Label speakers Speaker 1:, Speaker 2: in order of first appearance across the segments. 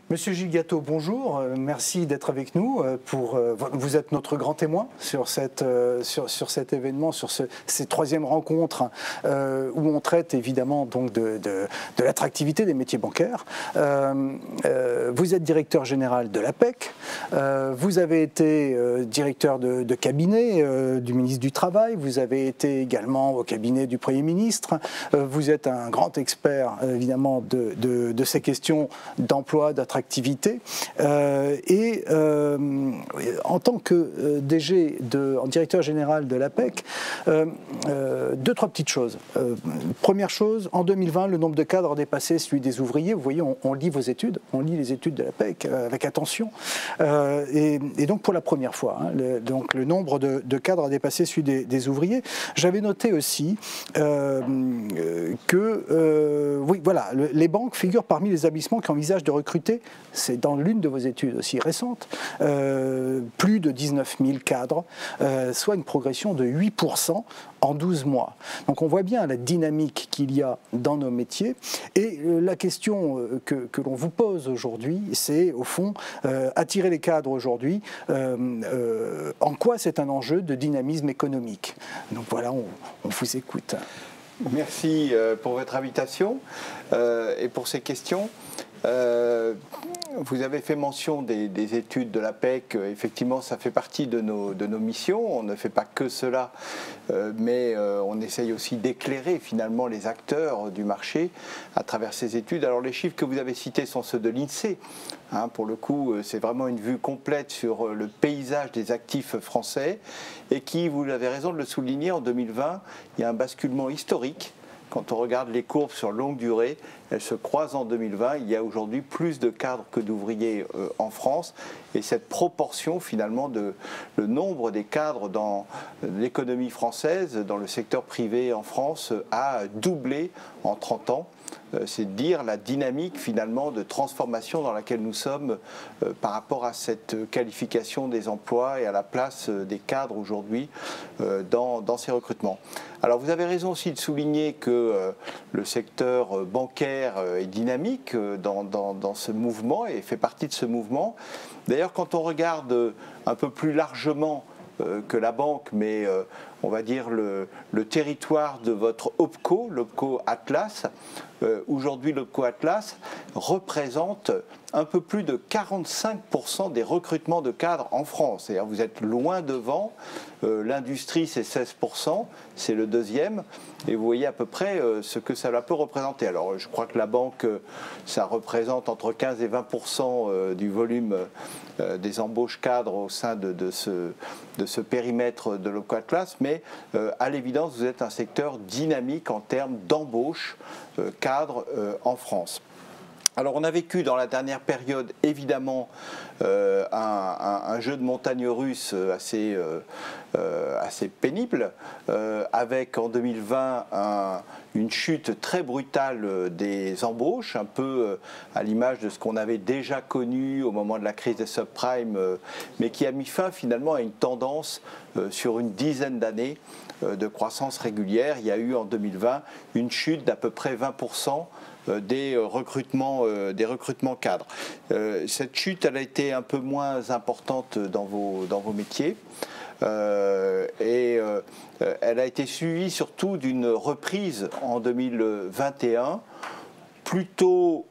Speaker 1: Monsieur Gilles Gâteau, bonjour. Merci d'être avec nous. Vous êtes notre grand témoin sur cet événement, sur ces troisièmes rencontres où on traite évidemment donc de l'attractivité des métiers bancaires. Vous êtes directeur général de l'APEC. Vous avez été directeur de cabinet du ministre du Travail. Vous avez été également au cabinet du Premier ministre. Vous êtes un grand expert évidemment de ces questions d'emploi, d'attractivité. En tant que en directeur général de l'APEC, deux, trois petites choses. Première chose, en 2020, le nombre de cadres a dépassé celui des ouvriers. Vous voyez, on lit vos études, on lit les études de l'APEC avec attention. Et donc pour la première fois, le nombre de cadres a dépassé celui des ouvriers. J'avais noté aussi les banques figurent parmi les établissements qui envisagent de recruter, c'est dans l'une de vos études aussi récentes, plus de 19 000 cadres, soit une progression de 8% en 12 mois. Donc on voit bien la dynamique qu'il y a dans nos métiers. Et la question que l'on vous pose aujourd'hui, c'est au fond, attirer les cadres aujourd'hui, en quoi c'est un enjeu de dynamisme économique. Donc voilà, on vous écoute.
Speaker 2: Merci pour votre invitation et pour ces questions. Vous avez fait mention des études de l'APEC. Effectivement, ça fait partie de nos missions. On ne fait pas que cela, mais on essaye aussi d'éclairer finalement les acteurs du marché à travers ces études. Alors les chiffres que vous avez cités sont ceux de l'INSEE. Pour le coup, c'est vraiment une vue complète sur le paysage des actifs français et qui, vous avez raison de le souligner, en 2020, il y a un basculement historique. Quand on regarde les courbes sur longue durée, elles se croisent en 2020. Il y a aujourd'hui plus de cadres que d'ouvriers en France. Et cette proportion, finalement, le nombre des cadres dans l'économie française, dans le secteur privé en France, a doublé en 30 ans. C'est dire la dynamique finalement de transformation dans laquelle nous sommes par rapport à cette qualification des emplois et à la place des cadres aujourd'hui dans ces recrutements. Alors vous avez raison aussi de souligner que le secteur bancaire est dynamique dans ce mouvement et fait partie de ce mouvement. D'ailleurs, quand on regarde un peu plus largement que la banque, mais on va dire le territoire de votre OPCO, l'OPCO Atlas. Aujourd'hui, l'OPCO Atlas représente un peu plus de 45% des recrutements de cadres en France. C'est-à-dire vous êtes loin devant. L'industrie, c'est 16%, c'est le deuxième. Et vous voyez à peu près ce que ça peut représenter. Alors, je crois que la banque, ça représente entre 15 et 20% du volume des embauches cadres au sein de ce périmètre de l'OPCO Atlas. Mais à l'évidence, vous êtes un secteur dynamique en termes d'embauche cadres en France. Alors on a vécu dans la dernière période évidemment un jeu de montagne russe assez pénible, avec en 2020 une chute très brutale des embauches, un peu à l'image de ce qu'on avait déjà connu au moment de la crise des subprimes, mais qui a mis fin finalement à une tendance sur une dizaine d'années de croissance régulière. Il y a eu en 2020 une chute d'à peu près 20% des recrutements cadres. Cette chute, elle a été un peu moins importante dans vos métiers. Elle a été suivie surtout d'une reprise en 2021, plutôt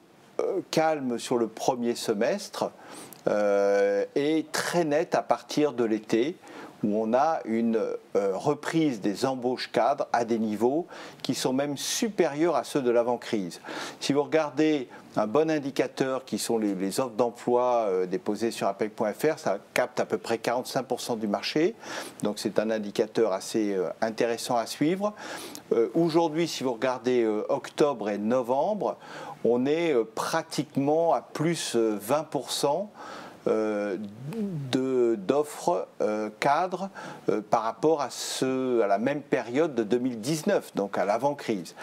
Speaker 2: calme sur le premier semestre et très nette à partir de l'été, où on a une reprise des embauches cadres à des niveaux qui sont même supérieurs à ceux de l'avant-crise. Si vous regardez un bon indicateur qui sont les offres d'emploi déposées sur apec.fr, ça capte à peu près 45% du marché, donc c'est un indicateur assez intéressant à suivre. Aujourd'hui, si vous regardez octobre et novembre, on est pratiquement à plus 20% d'offres cadres par rapport à la même période de 2019, donc à l'avant-crise.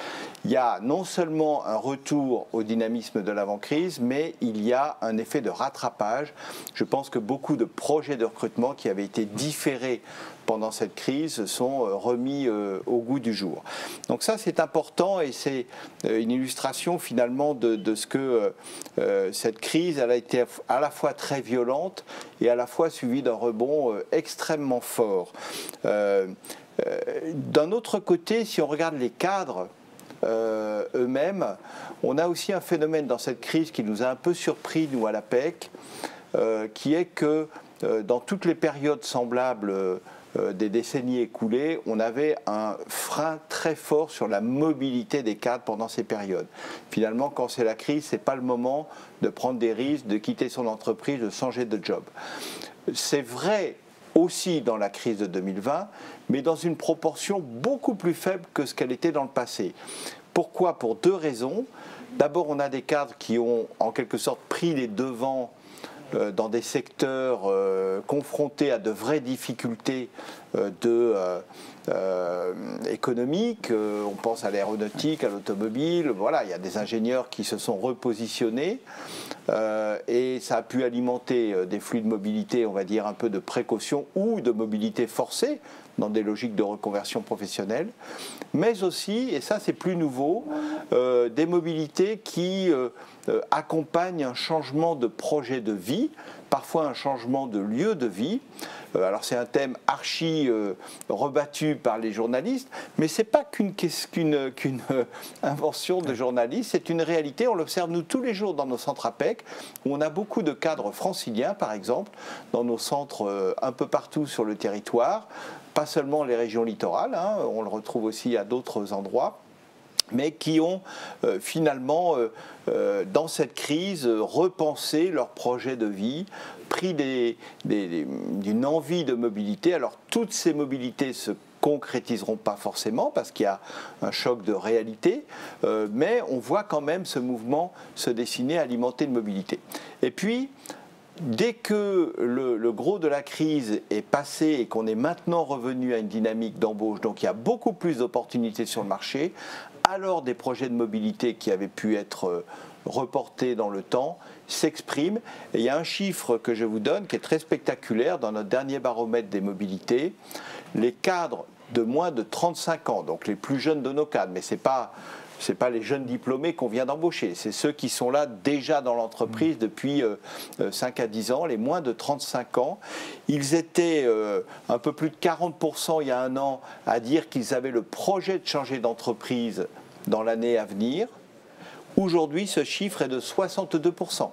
Speaker 2: Il y a non seulement un retour au dynamisme de l'avant-crise, mais il y a un effet de rattrapage. Je pense que beaucoup de projets de recrutement qui avaient été différés pendant cette crise sont remis au goût du jour. Donc ça c'est important et c'est une illustration finalement de ce que cette crise elle a été à la fois très violente et à la fois suivie d'un rebond extrêmement fort. D'un autre côté, si on regarde les cadres eux-mêmes, on a aussi un phénomène dans cette crise qui nous a un peu surpris, nous, à l'APEC, qui est que dans toutes les périodes semblables des décennies écoulées, on avait un frein très fort sur la mobilité des cadres pendant ces périodes. Finalement, quand c'est la crise, ce n'est pas le moment de prendre des risques, de quitter son entreprise, de changer de job. C'est vrai aussi dans la crise de 2020, mais dans une proportion beaucoup plus faible que ce qu'elle était dans le passé. Pourquoi? Pour deux raisons. D'abord, on a des cadres qui ont en quelque sorte pris les devants dans des secteurs confrontés à de vraies difficultés économiques. On pense à l'aéronautique, à l'automobile. Voilà, il y a des ingénieurs qui se sont repositionnés et ça a pu alimenter des flux de mobilité, on va dire, un peu de précaution ou de mobilité forcée dans des logiques de reconversion professionnelle, mais aussi, et ça c'est plus nouveau, des mobilités qui accompagnent un changement de projet de vie, parfois un changement de lieu de vie. Alors c'est un thème archi rebattu par les journalistes, mais ce n'est pas qu'une invention de journalistes, c'est une réalité, on l'observe nous tous les jours dans nos centres APEC, où on a beaucoup de cadres franciliens par exemple, dans nos centres un peu partout sur le territoire, pas seulement les régions littorales, hein, on le retrouve aussi à d'autres endroits, mais qui ont finalement, dans cette crise, repensé leur projet de vie, pris d'une envie de mobilité. Alors toutes ces mobilités se concrétiseront pas forcément parce qu'il y a un choc de réalité, mais on voit quand même ce mouvement se dessiner, alimenter une mobilité. Et puis, dès que le gros de la crise est passé et qu'on est maintenant revenu à une dynamique d'embauche, donc il y a beaucoup plus d'opportunités sur le marché, alors des projets de mobilité qui avaient pu être reportés dans le temps s'expriment. Et il y a un chiffre que je vous donne qui est très spectaculaire dans notre dernier baromètre des mobilités. Les cadres de moins de 35 ans, donc les plus jeunes de nos cadres, mais ce n'est pas les jeunes diplômés qu'on vient d'embaucher, c'est ceux qui sont là déjà dans l'entreprise depuis 5 à 10 ans, les moins de 35 ans. Ils étaient un peu plus de 40% il y a un an à dire qu'ils avaient le projet de changer d'entreprise dans l'année à venir. Aujourd'hui, ce chiffre est de 62%.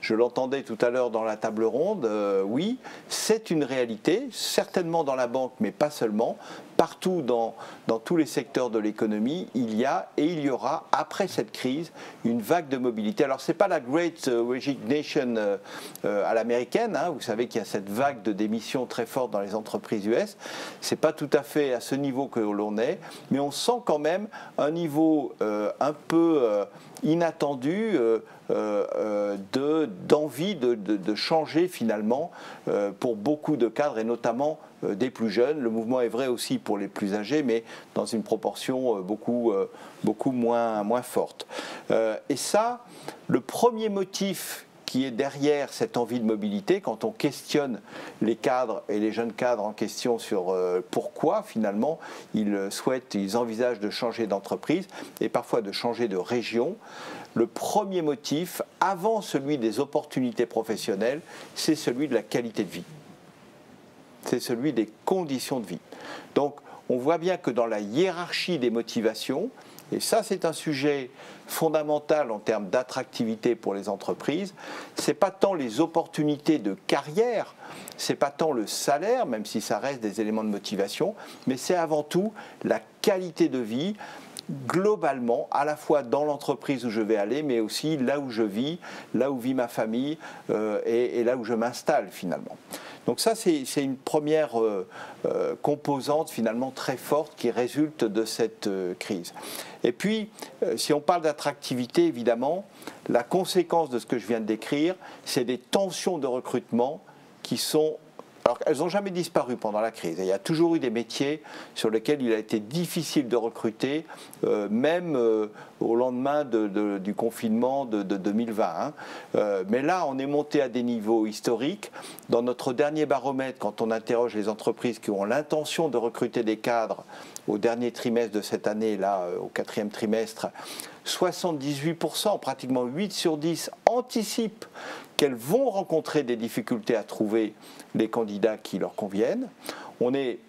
Speaker 2: Je l'entendais tout à l'heure dans la table ronde, oui, c'est une réalité, certainement dans la banque, mais pas seulement. Partout dans tous les secteurs de l'économie, il y a et il y aura, après cette crise, une vague de mobilité. Alors, ce n'est pas la Great Resignation à l'américaine, hein, vous savez qu'il y a cette vague de démissions très forte dans les entreprises US. Ce n'est pas tout à fait à ce niveau que l'on est, mais on sent quand même un niveau un peu inattendu d'envie de changer finalement pour beaucoup de cadres et notamment des plus jeunes. Le mouvement est vrai aussi pour les plus âgés, mais dans une proportion beaucoup moins forte. Et ça, le premier motif qui est derrière cette envie de mobilité, quand on questionne les cadres et les jeunes cadres en question sur pourquoi finalement ils envisagent de changer d'entreprise et parfois de changer de région, le premier motif, avant celui des opportunités professionnelles, c'est celui de la qualité de vie. C'est celui des conditions de vie. Donc, on voit bien que dans la hiérarchie des motivations, et ça c'est un sujet fondamental en termes d'attractivité pour les entreprises, c'est pas tant les opportunités de carrière, c'est pas tant le salaire, même si ça reste des éléments de motivation, mais c'est avant tout la qualité de vie, globalement, à la fois dans l'entreprise où je vais aller, mais aussi là où je vis, là où vit ma famille et là où je m'installe finalement. Donc ça, c'est une première composante finalement très forte qui résulte de cette crise. Et puis, si on parle d'attractivité, évidemment, la conséquence de ce que je viens de décrire, c'est des tensions de recrutement qui sont Alors elles n'ont jamais disparu pendant la crise. Il y a toujours eu des métiers sur lesquels il a été difficile de recruter, même au lendemain du confinement de 2020. Hein. Mais là, on est monté à des niveaux historiques. Dans notre dernier baromètre, quand on interroge les entreprises qui ont l'intention de recruter des cadres au dernier trimestre de cette année, là, au 4e trimestre, 78%, pratiquement 8 sur 10, anticipent qu'elles vont rencontrer des difficultés à trouver les candidats qui leur conviennent. On est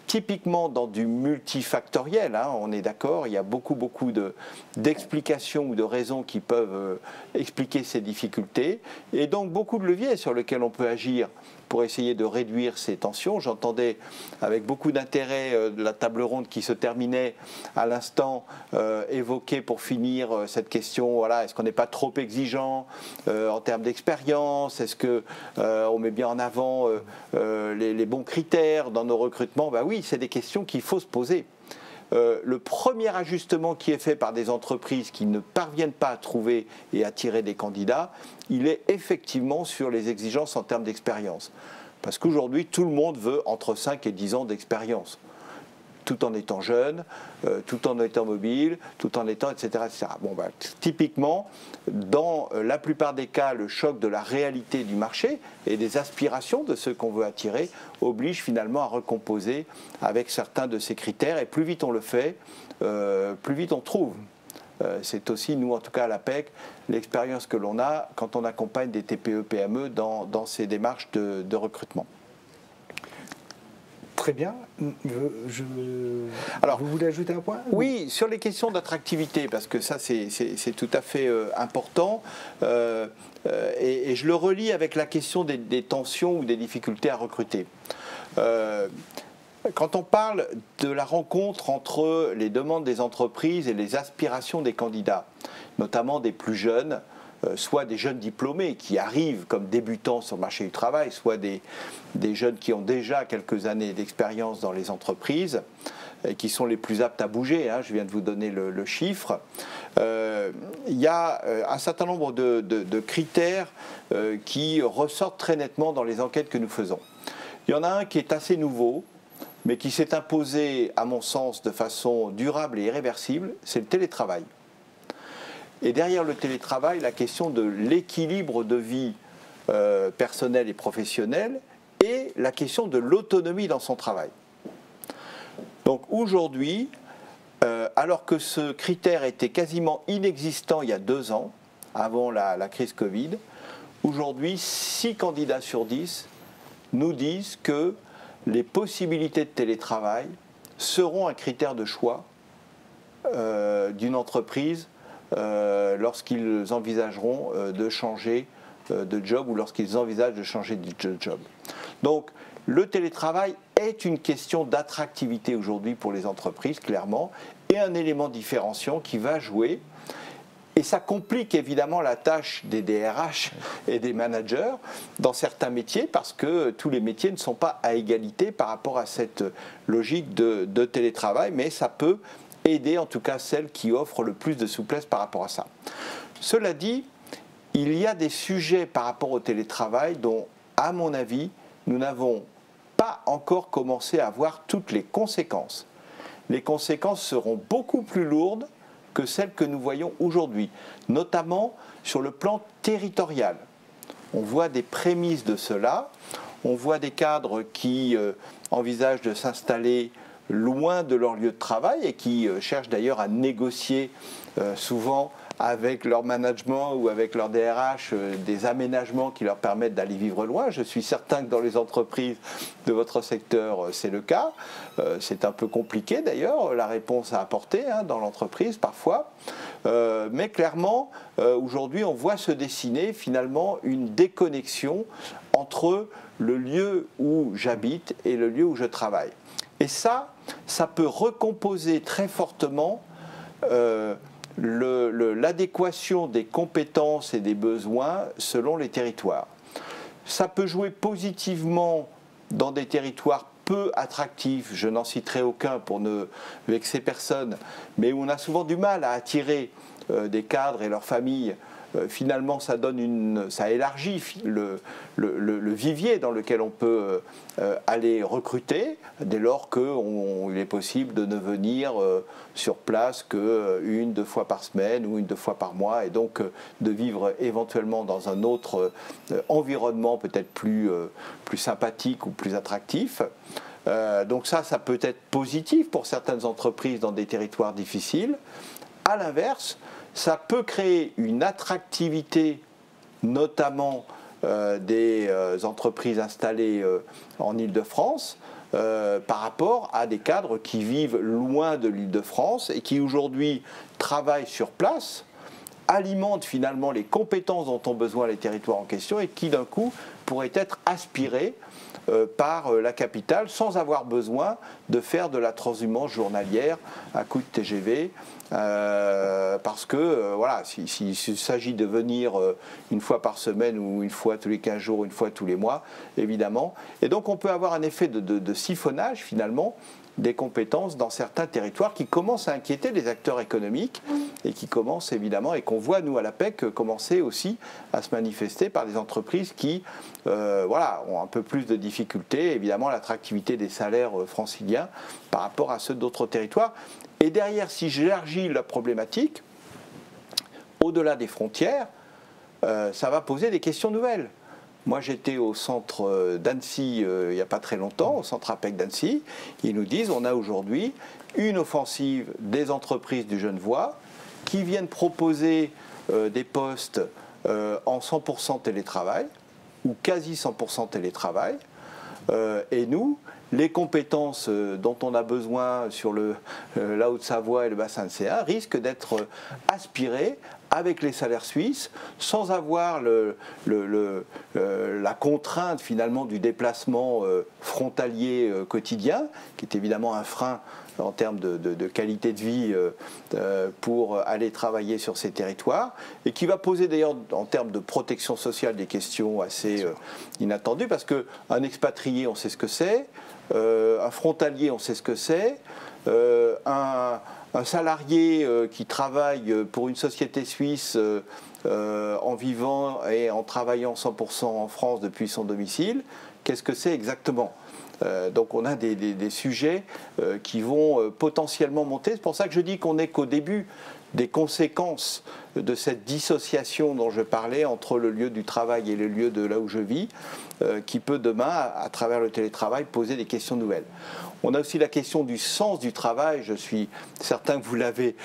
Speaker 2: typiquement dans du multifactoriel, hein, on est d'accord, il y a beaucoup d'explications ou de raisons qui peuvent expliquer ces difficultés, et donc beaucoup de leviers sur lesquels on peut agir pour essayer de réduire ces tensions. J'entendais avec beaucoup d'intérêt la table ronde qui se terminait à l'instant évoquer pour finir cette question, voilà, est-ce qu'on n'est pas trop exigeant en termes d'expérience, est-ce qu'on met bien en avant les bons critères dans nos recrutements? Ben oui, c'est des questions qu'il faut se poser. Le premier ajustement qui est fait par des entreprises qui ne parviennent pas à trouver et attirer des candidats, il est effectivement sur les exigences en termes d'expérience. Parce qu'aujourd'hui, tout le monde veut entre 5 et 10 ans d'expérience, tout en étant jeune, tout en étant mobile, tout en étant, etc. etc. Bon, bah, typiquement, dans la plupart des cas, le choc de la réalité du marché et des aspirations de ceux qu'on veut attirer oblige finalement à recomposer avec certains de ces critères. Et plus vite on le fait, plus vite on trouve. C'est aussi, nous en tout cas à l'APEC, l'expérience que l'on a quand on accompagne des TPE-PME dans ces démarches de recrutement.
Speaker 1: Très bien. Alors, vous voulez ajouter un point?
Speaker 2: Oui, sur les questions d'attractivité, parce que ça c'est tout à fait important, et je le relie avec la question des tensions ou des difficultés à recruter. Quand on parle de la rencontre entre les demandes des entreprises et les aspirations des candidats, notamment des plus jeunes, soit des jeunes diplômés qui arrivent comme débutants sur le marché du travail, soit des jeunes qui ont déjà quelques années d'expérience dans les entreprises et qui sont les plus aptes à bouger, hein, je viens de vous donner le chiffre. Il y a un certain nombre de critères qui ressortent très nettement dans les enquêtes que nous faisons. Il y en a un qui est assez nouveau, mais qui s'est imposé, à mon sens, de façon durable et irréversible, c'est le télétravail. Et derrière le télétravail, la question de l'équilibre de vie personnelle et professionnelle et la question de l'autonomie dans son travail. Donc aujourd'hui, alors que ce critère était quasiment inexistant il y a 2 ans, avant la crise Covid, aujourd'hui, 6 candidats sur 10 nous disent que les possibilités de télétravail seront un critère de choix d'une entreprise lorsqu'ils envisageront de changer de job ou lorsqu'ils envisagent de changer de job. Donc le télétravail est une question d'attractivité aujourd'hui pour les entreprises, clairement, et un élément différenciant qui va jouer. Et ça complique évidemment la tâche des DRH et des managers dans certains métiers parce que tous les métiers ne sont pas à égalité par rapport à cette logique de télétravail, mais ça peut aider en tout cas celles qui offrent le plus de souplesse par rapport à ça. Cela dit, il y a des sujets par rapport au télétravail dont, à mon avis, nous n'avons pas encore commencé à voir toutes les conséquences. Les conséquences seront beaucoup plus lourdes que celles que nous voyons aujourd'hui, notamment sur le plan territorial. On voit des prémices de cela, on voit des cadres qui envisagent de s'installer loin de leur lieu de travail et qui cherchent d'ailleurs à négocier souvent avec leur management ou avec leur DRH des aménagements qui leur permettent d'aller vivre loin. Je suis certain que dans les entreprises de votre secteur, c'est le cas. C'est un peu compliqué d'ailleurs, la réponse à apporter dans l'entreprise parfois. Mais clairement, aujourd'hui, on voit se dessiner finalement une déconnexion entre le lieu où j'habite et le lieu où je travaille. Et ça peut recomposer très fortement l'adéquation des compétences et des besoins selon les territoires. Ça peut jouer positivement dans des territoires peu attractifs, je n'en citerai aucun pour ne vexer personne, mais où on a souvent du mal à attirer des cadres et leurs familles finalement ça élargit le vivier dans lequel on peut aller recruter, dès lors qu'il est possible de ne venir sur place qu'une, 2 fois par semaine ou 1, 2 fois par mois, et donc de vivre éventuellement dans un autre environnement peut-être plus sympathique ou plus attractif. Donc ça peut être positif pour certaines entreprises dans des territoires difficiles. À l'inverse, ça peut créer une attractivité, notamment des entreprises installées en Île-de-France, par rapport à des cadres qui vivent loin de l'Île-de-France et qui aujourd'hui travaillent sur place, alimentent finalement les compétences dont ont besoin les territoires en question et qui d'un coup pourraient être aspirés par la capitale sans avoir besoin de faire de la transhumance journalière à coup de TGV. Parce que voilà, s'il s'agit de venir une fois par semaine ou une fois tous les 15 jours, une fois tous les mois, évidemment. Et donc on peut avoir un effet de siphonnage finalement des compétences dans certains territoires qui commencent à inquiéter les acteurs économiques et qui commencent évidemment, et qu'on voit nous à la PEC commencer aussi à se manifester par des entreprises qui voilà, ont un peu plus de difficultés, évidemment l'attractivité des salaires franciliens par rapport à ceux d'autres territoires. Et derrière, si j'élargis la problématique, au-delà des frontières, ça va poser des questions nouvelles. Moi, j'étais au centre d'Annecy il n'y a pas très longtemps, au centre APEC d'Annecy. Ils nous disent on a aujourd'hui une offensive des entreprises du Genevois qui viennent proposer des postes en 100% télétravail ou quasi 100% télétravail. Et nous, les compétences dont on a besoin sur la Haute-Savoie et le bassin de Céa risquent d'être aspirées avec les salaires suisses, sans avoir la contrainte finalement du déplacement frontalier quotidien, qui est évidemment un frein en termes de qualité de vie pour aller travailler sur ces territoires, et qui va poser d'ailleurs en termes de protection sociale des questions assez inattendues, parce qu'un expatrié, on sait ce que c'est, un frontalier, on sait ce que c'est, un salarié qui travaille pour une société suisse en vivant et en travaillant 100% en France depuis son domicile, qu'est-ce que c'est exactement ? Donc on a des sujets qui vont potentiellement monter. C'est pour ça que je dis qu'on n'est qu'au début des conséquences de cette dissociation dont je parlais entre le lieu du travail et le lieu de là où je vis, qui peut demain, à travers le télétravail, poser des questions nouvelles. On a aussi la question du sens du travail. Je suis certain que vous l'avez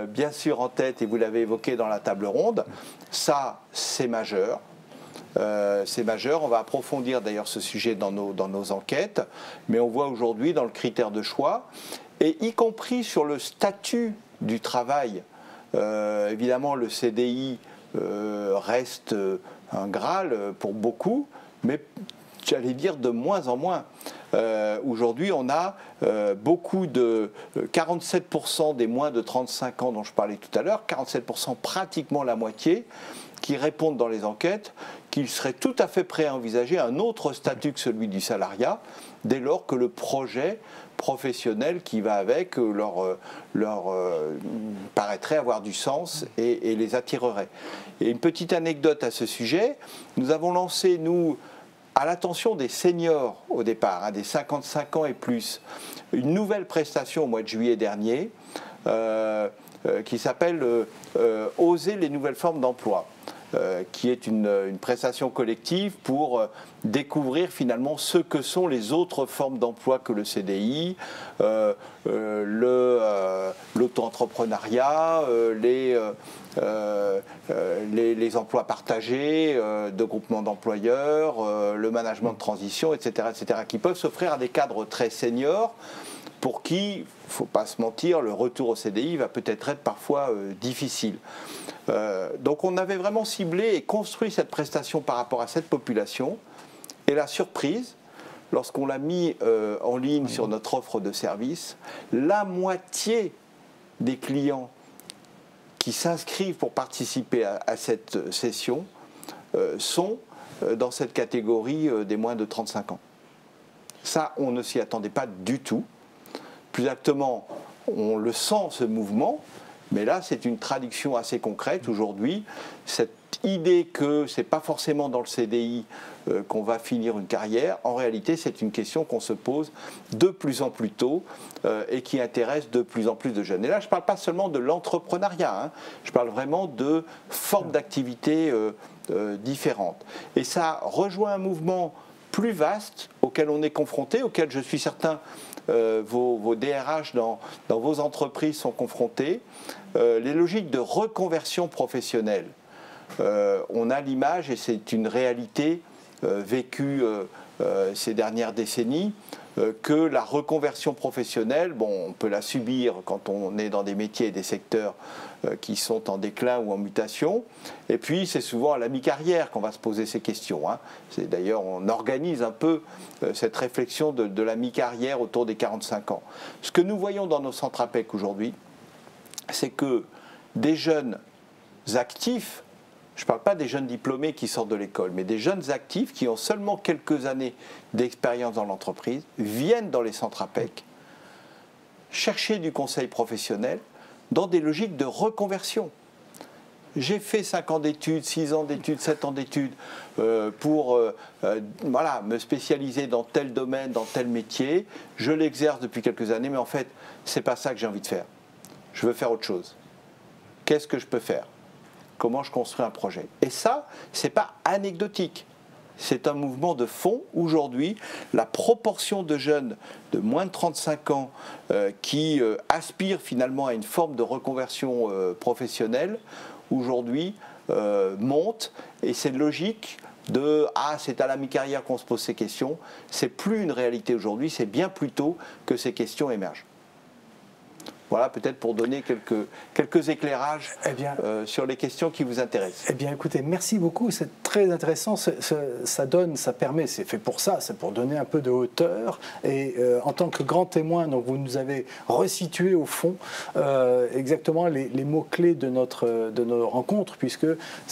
Speaker 2: bien sûr en tête et vous l'avez évoqué dans la table ronde. Ça, c'est majeur. C'est majeur. On va approfondir d'ailleurs ce sujet dans nos enquêtes. Mais on voit aujourd'hui dans le critère de choix, et y compris sur le statut du travail, évidemment le CDI reste un Graal pour beaucoup, mais j'allais dire de moins en moins. Aujourd'hui, on a beaucoup de 47% des moins de 35 ans dont je parlais tout à l'heure, 47%, pratiquement la moitié, qui répondent dans les enquêtes qu'ils seraient tout à fait prêts à envisager un autre statut que celui du salariat, dès lors que le projet professionnel qui va avec leur paraîtrait avoir du sens et les attirerait. Et une petite anecdote à ce sujet, nous avons lancé, nous, à l'attention des seniors au départ, des 55 ans et plus, une nouvelle prestation au mois de juillet dernier qui s'appelle Oser les nouvelles formes d'emploi, qui est une prestation collective pour découvrir finalement ce que sont les autres formes d'emploi que le CDI, l'auto-entrepreneuriat, les emplois partagés, de groupements d'employeurs, le management de transition, etc., qui peuvent s'offrir à des cadres très seniors pour qui, il ne faut pas se mentir, le retour au CDI va peut-être être parfois difficile. Donc on avait vraiment ciblé et construit cette prestation par rapport à cette population. Et la surprise, lorsqu'on l'a mis en ligne sur notre offre de service, la moitié des clients qui s'inscrivent pour participer à cette session sont dans cette catégorie des moins de 35 ans. Ça, on ne s'y attendait pas du tout. Plus exactement, on le sent, ce mouvement, mais là, c'est une traduction assez concrète. Aujourd'hui, cette idée que ce n'est pas forcément dans le CDI qu'on va finir une carrière, en réalité c'est une question qu'on se pose de plus en plus tôt et qui intéresse de plus en plus de jeunes. Et là je ne parle pas seulement de l'entrepreneuriat, je parle vraiment de formes d'activité différentes. Et ça rejoint un mouvement plus vaste auquel on est confronté, auquel je suis certain vos DRH dans vos entreprises sont confrontés, les logiques de reconversion professionnelle. On a l'image, et c'est une réalité vécue ces dernières décennies, que la reconversion professionnelle, bon, on peut la subir quand on est dans des métiers et des secteurs qui sont en déclin ou en mutation, et puis c'est souvent à la mi-carrière qu'on va se poser ces questions. C'est d'ailleurs, on organise un peu cette réflexion de la mi-carrière autour des 45 ans. Ce que nous voyons dans nos centres APEC aujourd'hui, c'est que des jeunes actifs, je ne parle pas des jeunes diplômés qui sortent de l'école, mais des jeunes actifs qui ont seulement quelques années d'expérience dans l'entreprise, viennent dans les centres APEC chercher du conseil professionnel dans des logiques de reconversion. J'ai fait 5 ans d'études, 6 ans d'études, 7 ans d'études pour me spécialiser dans tel domaine, dans tel métier. Je l'exerce depuis quelques années, mais en fait, ce n'est pas ça que j'ai envie de faire. Je veux faire autre chose. Qu'est-ce que je peux faire ? Comment je construis un projet? Et ça, ce n'est pas anecdotique. C'est un mouvement de fond. Aujourd'hui, la proportion de jeunes de moins de 35 ans qui aspirent finalement à une forme de reconversion professionnelle, aujourd'hui, monte. Et c'est logique de « ah, c'est à la mi-carrière qu'on se pose ces questions ». C'est plus une réalité aujourd'hui, c'est bien plus tôt que ces questions émergent. Voilà, peut-être pour donner quelques éclairages sur les questions qui vous intéressent.
Speaker 1: Eh bien, écoutez, merci beaucoup. C'est très intéressant. Ça permet, c'est fait pour ça, c'est pour donner un peu de hauteur. Et en tant que grand témoin, donc vous nous avez resitué au fond exactement les mots-clés de nos rencontres, puisque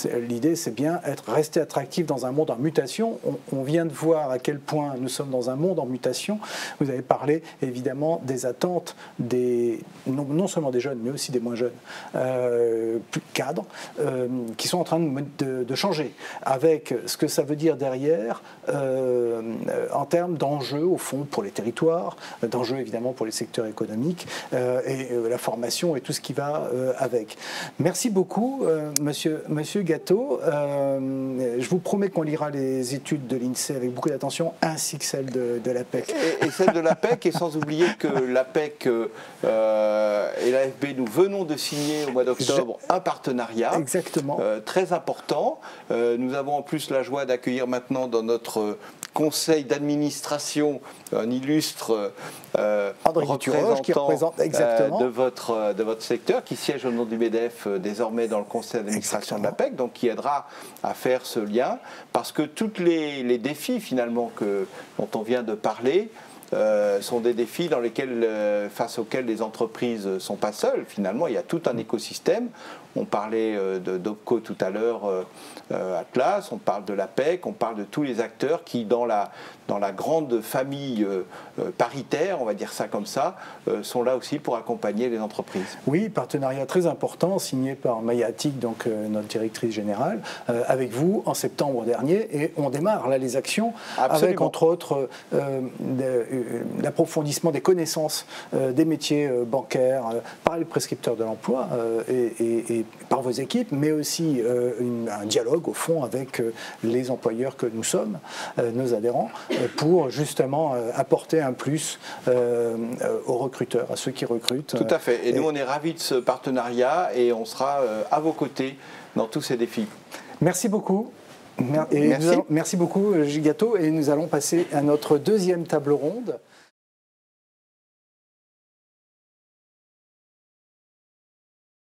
Speaker 1: l'idée, c'est bien rester attractif dans un monde en mutation. On vient de voir à quel point nous sommes dans un monde en mutation. Vous avez parlé, évidemment, des attentes non seulement des jeunes, mais aussi des moins jeunes, plus cadres, qui sont en train de changer, avec ce que ça veut dire derrière, en termes d'enjeux, au fond, pour les territoires, d'enjeux, évidemment, pour les secteurs économiques, et la formation et tout ce qui va avec. Merci beaucoup, monsieur Gatto. Je vous promets qu'on lira les études de l'INSEE avec beaucoup d'attention, ainsi que celles de l'APEC.
Speaker 2: Et celle de l'APEC, et sans oublier que l'APEC et l'AFB, nous venons de signer au mois d'octobre un partenariat très important. Nous avons en plus la joie d'accueillir maintenant dans notre conseil d'administration un illustre représentant de votre secteur qui siège au nom du MEDEF désormais dans le conseil d'administration de l'APEC, donc qui aidera à faire ce lien, parce que tous les défis finalement dont on vient de parler sont des défis face auxquels les entreprises ne sont pas seules. Finalement, il y a tout un écosystème. On parlait d'OPCO tout à l'heure, Atlas, on parle de l'APEC, on parle de tous les acteurs qui, dans la grande famille paritaire, on va dire ça comme ça, sont là aussi pour accompagner les entreprises.
Speaker 1: Oui, partenariat très important, signé par Maya Attic, donc notre directrice générale, avec vous en septembre dernier, et on démarre là les actions. Absolument. Avec entre autres l'approfondissement des connaissances des métiers bancaires par les prescripteurs de l'emploi et par vos équipes, mais aussi un dialogue au fond avec les employeurs que nous sommes, nos adhérents, pour justement apporter un plus aux recruteurs, à ceux qui recrutent.
Speaker 2: Tout à fait. Et nous, on est ravis de ce partenariat et on sera à vos côtés dans tous ces défis.
Speaker 1: Merci beaucoup. Merci beaucoup, Gatto. Et nous allons passer à notre deuxième table ronde.